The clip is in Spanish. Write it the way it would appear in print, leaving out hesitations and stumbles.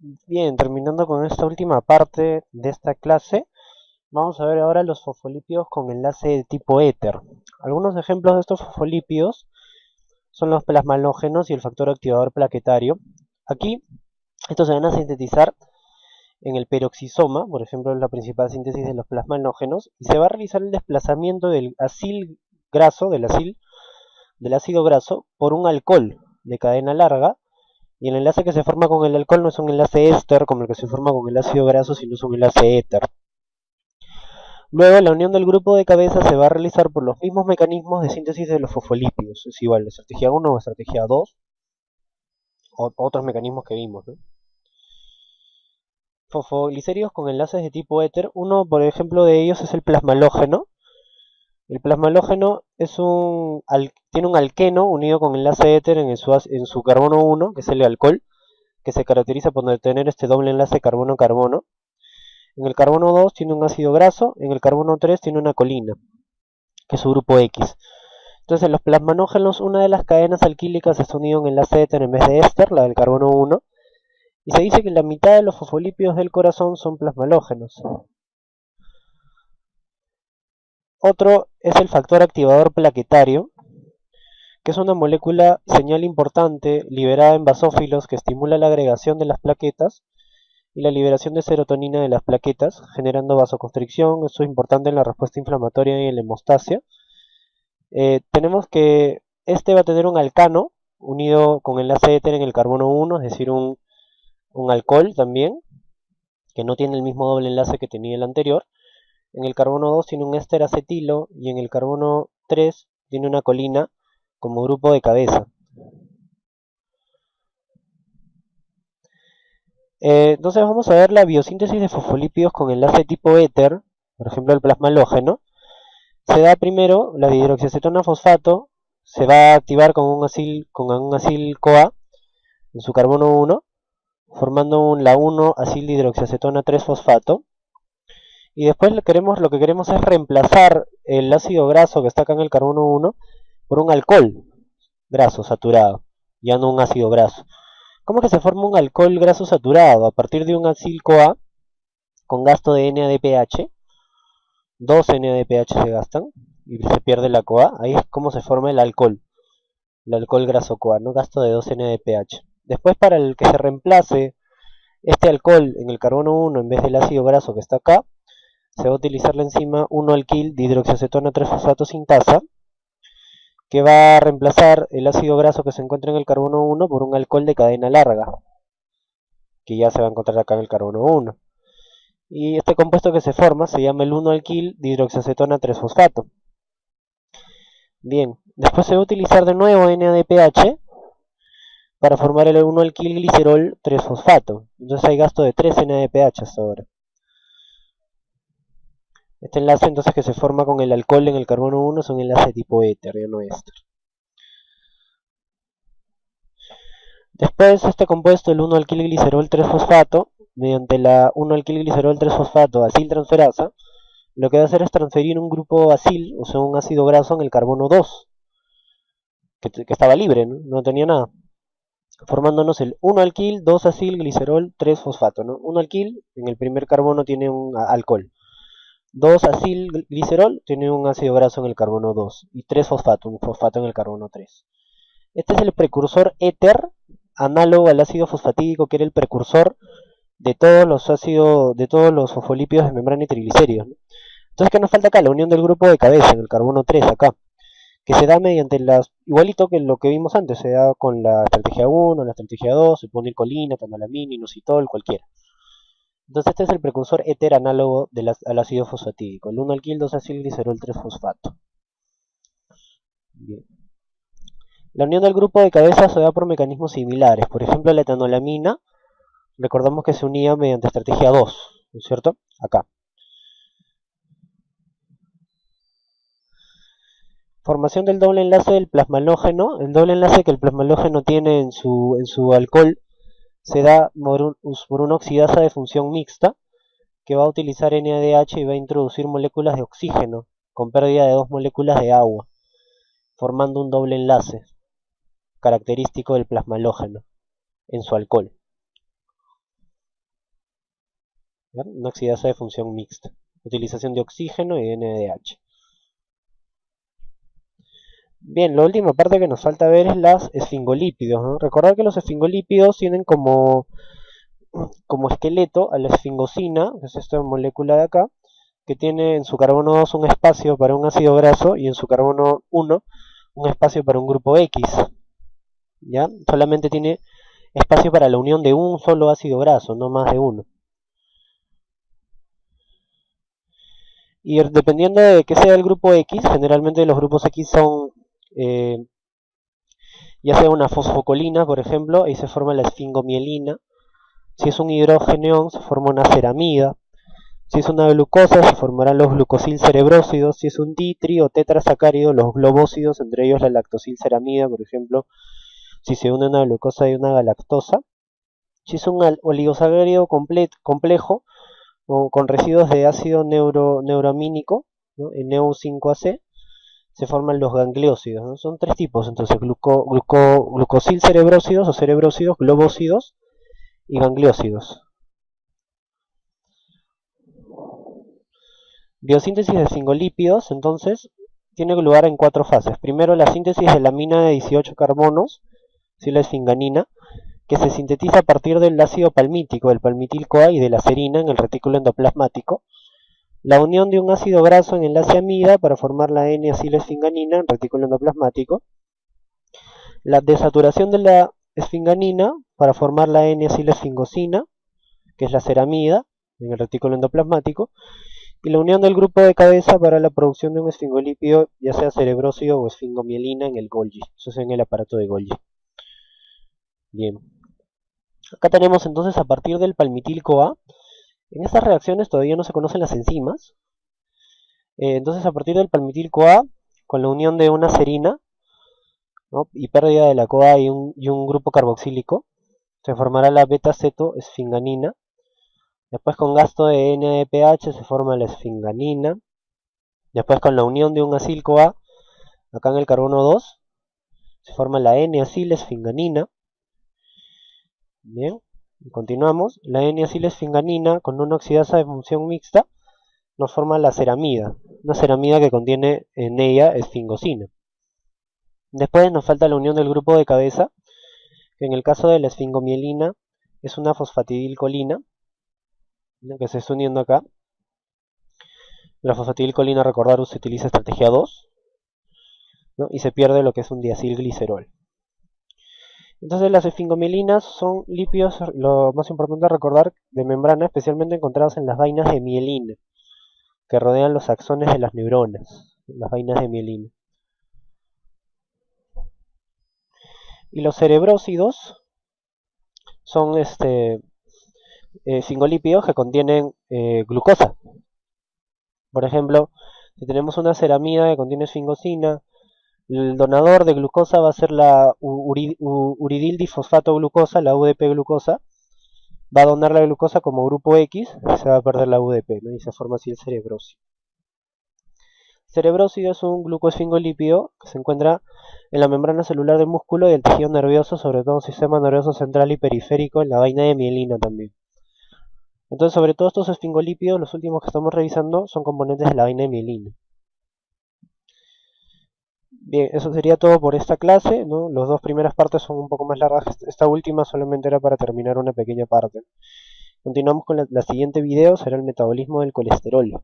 Bien, terminando con esta última parte de esta clase, vamos a ver ahora los fosfolípidos con enlace de tipo éter. Algunos ejemplos de estos fosfolípidos son los plasmalógenos y el factor activador plaquetario. Aquí, estos se van a sintetizar en el peroxisoma, por ejemplo, es la principal síntesis de los plasmalógenos, y se va a realizar el desplazamiento del acil graso, del ácido graso, por un alcohol de cadena larga. Y el enlace que se forma con el alcohol no es un enlace éster como el que se forma con el ácido graso, sino es un enlace éter. Luego, la unión del grupo de cabeza se va a realizar por los mismos mecanismos de síntesis de los fosfolípidos. Es igual, estrategia 1 o estrategia 2, o otros mecanismos que vimos, ¿no? Fosfoglicerídeos con enlaces de tipo éter. Uno, por ejemplo, de ellos es el plasmalógeno. El plasmalógeno tiene un alqueno unido con enlace éter en su carbono 1, que es el alcohol, que se caracteriza por tener este doble enlace carbono-carbono. En el carbono 2 tiene un ácido graso, en el carbono 3 tiene una colina, que es su grupo X. Entonces en los plasmanógenos una de las cadenas alquílicas está unida en enlace éter en vez de éster, la del carbono 1, y se dice que la mitad de los fosfolípidos del corazón son plasmalógenos. Otro es el factor activador plaquetario, que es una molécula señal importante liberada en basófilos que estimula la agregación de las plaquetas y la liberación de serotonina de las plaquetas, generando vasoconstricción. Esto es importante en la respuesta inflamatoria y en la hemostasia. Tenemos que este va a tener un alcano unido con enlace éter en el carbono 1, es decir, un alcohol también, que no tiene el mismo doble enlace que tenía el anterior. En el carbono 2 tiene un éster acetilo y en el carbono 3 tiene una colina como grupo de cabeza. Entonces vamos a ver la biosíntesis de fosfolípidos con enlace tipo éter, por ejemplo el plasmalógeno. Se da primero la dihidroxiacetona fosfato, se va a activar con un acil-CoA en su carbono 1, formando la 1-acil dihidroxiacetona 3-fosfato. Y después lo que queremos es reemplazar el ácido graso que está acá en el carbono 1 por un alcohol graso saturado, ya no un ácido graso. ¿Cómo que se forma un alcohol graso saturado? A partir de un acil-CoA con gasto de NADPH, 2 NADPH se gastan y se pierde la CoA. Ahí es como se forma el alcohol graso CoA, ¿no? Gasto de 2 NADPH. Después, para el que se reemplace este alcohol en el carbono 1 en vez del ácido graso que está acá, se va a utilizar la enzima 1-alquil dihidroxiacetona 3-fosfato sintasa, que va a reemplazar el ácido graso que se encuentra en el carbono 1 por un alcohol de cadena larga, que ya se va a encontrar acá en el carbono 1. Y este compuesto que se forma se llama el 1-alquil dihidroxiacetona 3-fosfato. Bien, después se va a utilizar de nuevo NADPH para formar el 1-alquil glicerol 3-fosfato. Entonces hay gasto de 3 NADPH hasta ahora. Este enlace entonces que se forma con el alcohol en el carbono 1 es un enlace tipo éter, ya no éster. Después este compuesto, el 1-alquil glicerol 3-fosfato, mediante la 1-alquil glicerol 3-fosfato aciltransferasa, lo que va a hacer es transferir un grupo acil, o sea un ácido graso en el carbono 2, que estaba libre, no tenía nada, formándonos el 1-alquil, 2-acil, glicerol, 3-fosfato, ¿no? 1-alquil, en el primer carbono tiene un alcohol. 2-acil glicerol tiene un ácido graso en el carbono 2 y 3-fosfato, un fosfato en el carbono 3. Este es el precursor éter, análogo al ácido fosfatídico, que era el precursor de todos los ácidos, de todos los fosfolípidos de membrana y triglicéridos, ¿no? Entonces, ¿qué nos falta acá? La unión del grupo de cabeza en el carbono 3 acá, que se da mediante igualito que lo que vimos antes, se da con la estrategia 1, la estrategia 2, se pone colina, tanolamina, inositol, cualquiera. Entonces este es el precursor éter análogo al ácido fosfatídico, el 1-alquil, 2-acil, glicerol, 3-fosfato. Bien. La unión del grupo de cabeza se da por mecanismos similares. Por ejemplo, la etanolamina, recordamos que se unía mediante estrategia 2, ¿no es cierto? Acá. Formación del doble enlace del plasmalógeno. El doble enlace que el plasmalógeno tiene en su alcohol se da por una oxidasa de función mixta que va a utilizar NADH y va a introducir moléculas de oxígeno con pérdida de 2 moléculas de agua, formando un doble enlace característico del plasmalógeno en su alcohol. ¿ya? Una oxidasa de función mixta. Utilización de oxígeno y NADH. Bien, la última parte que nos falta ver es las esfingolípidos, ¿no? Recordar que los esfingolípidos tienen como esqueleto a la esfingosina, que es esta molécula de acá, que tiene en su carbono 2 un espacio para un ácido graso y en su carbono 1 un espacio para un grupo X. ¿Ya? Solamente tiene espacio para la unión de un solo ácido graso, no más de uno. Y dependiendo de que sea el grupo X, generalmente los grupos X son ya sea una fosfocolina, por ejemplo, ahí se forma la esfingomielina. Si es un hidrogenión, se forma una ceramida. Si es una glucosa, se formarán los glucosilcerebrósidos. Si es un ditri o tetrasacárido, los globósidos, entre ellos la lactosilceramida, por ejemplo, si se une una glucosa y una galactosa. Si es un oligosacárido complejo o con residuos de ácido neuroamínico, ¿no? NEU5AC, se forman los gangliósidos, ¿no? Son tres tipos, entonces glucosilcerebrósidos o cerebrósidos, globósidos y gangliósidos. Biosíntesis de esfingolípidos, entonces, tiene lugar en 4 fases. Primero, la síntesis de la amina de 18 carbonos, si la esfinganina, que se sintetiza a partir del ácido palmítico, del palmitil-CoA y de la serina en el retículo endoplasmático. La unión de un ácido graso en enlace amida para formar la N-acilesfinganina en el retículo endoplasmático. La desaturación de la esfinganina para formar la N-acilesfingosina, que es la ceramida en el retículo endoplasmático. Y la unión del grupo de cabeza para la producción de un esfingolípido, ya sea cerebrósido o esfingomielina en el Golgi. Eso es en el aparato de Golgi. Bien. Acá tenemos entonces a partir del palmitil-CoA. En estas reacciones todavía no se conocen las enzimas. Entonces a partir del palmitil-CoA, con la unión de una serina, ¿no? Y pérdida de la CoA y un grupo carboxílico, se formará la beta-cetoesfinganina. Después con gasto de NADPH se forma la esfinganina. Después con la unión de un acil-CoA, acá en el carbono 2, se forma la N-acilesfinganina. Bien, y continuamos. La N-acilesfinganina con una oxidasa de función mixta nos forma la ceramida. Una ceramida que contiene en ella esfingosina. Después nos falta la unión del grupo de cabeza, que en el caso de la esfingomielina es una fosfatidilcolina, que se está uniendo acá. La fosfatidilcolina, recordar, se utiliza estrategia 2, ¿no? Y se pierde lo que es un diacilglicerol. Entonces las esfingomielinas son lípidos, lo más importante a recordar, de membrana, especialmente encontrados en las vainas de mielina, que rodean los axones de las neuronas, las vainas de mielina. Y los cerebrósidos son esfingolípidos que contienen glucosa. Por ejemplo, si tenemos una ceramida que contiene esfingosina, el donador de glucosa va a ser la uridil difosfato glucosa, la UDP glucosa. Va a donar la glucosa como grupo X y se va a perder la UDP, ¿no? Y se forma así el cerebrósido. Cerebrósido es un glucoesfingolípido que se encuentra en la membrana celular del músculo y del tejido nervioso, sobre todo sistema nervioso central y periférico, en la vaina de mielina también. Entonces, sobre todo estos esfingolípidos, los últimos que estamos revisando, son componentes de la vaina de mielina. Bien, eso sería todo por esta clase, ¿no? Las dos primeras partes son un poco más largas. Esta última solamente era para terminar una pequeña parte. Continuamos con la siguiente video, será el metabolismo del colesterol.